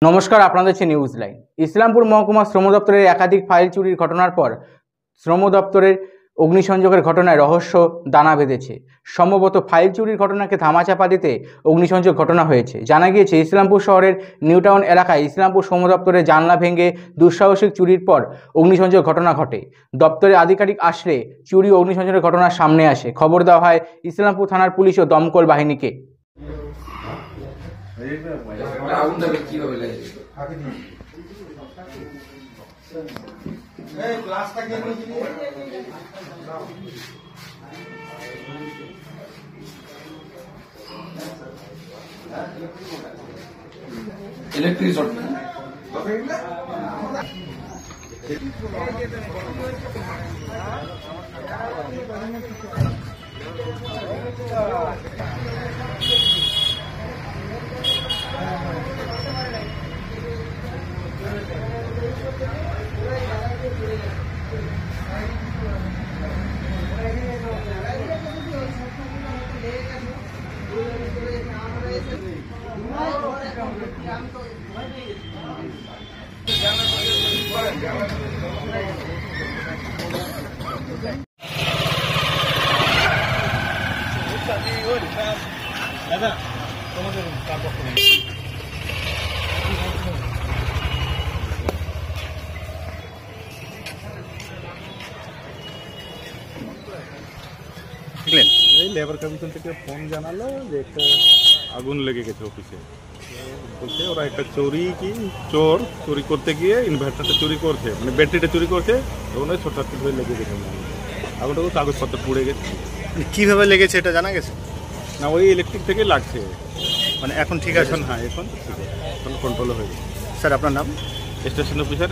নমস্কার, আপনাদের হচ্ছে নিউজ লাইন। ইসলামপুর মহকুমা শ্রম দপ্তরের একাধিক ফাইল চুরির ঘটনার পর শ্রম দপ্তরের অগ্নিসংযোগের ঘটনায় রহস্য দানা বেঁধেছে। সম্ভবত ফাইল চুরির ঘটনাকে ধামাচাপা দিতে অগ্নিসংযোগ ঘটনা হয়েছে। জানা গিয়েছে, ইসলামপুর শহরের নিউটাউন এলাকায় ইসলামপুর শ্রম দপ্তরের জানলা ভেঙে দুঃসাহসিক চুরির পর অগ্নিসংযোগ ঘটনা ঘটে। দপ্তরের আধিকারিক আসলে চুরি ও অগ্নিসংযোগের ঘটনার সামনে আসে। খবর দেওয়া হয় ইসলামপুর থানার পুলিশ ও দমকল বাহিনীকে। इलेक्ट्रिक शॉर्ट दादा তোমাদের কার পক্ষ থেকে দেখলেন? এই লেবার কমিশন থেকে ফোন জানালো যে একটা আগুন লেগে গেছে অফিসে। বলছে ওরা একটা চুরি করতে গিয়ে ইনভার্টারটা চুরি করছে, মানে ব্যাটারিটা চুরি করছে, তখন ওই ছোট হয়ে লেগে গেছে। আগুনটা কাগজপত্র পুড়ে গেছে। কিভাবে লেগেছে এটা জানা গেছে? না, ওই ইলেকট্রিক থেকে লাগছে। মানে এখন ঠিক আছে? হ্যাঁ, এখন ঠিক আছে, এখন কন্ট্রোল হয়ে গেছে। স্যার আপনার নাম? Station officer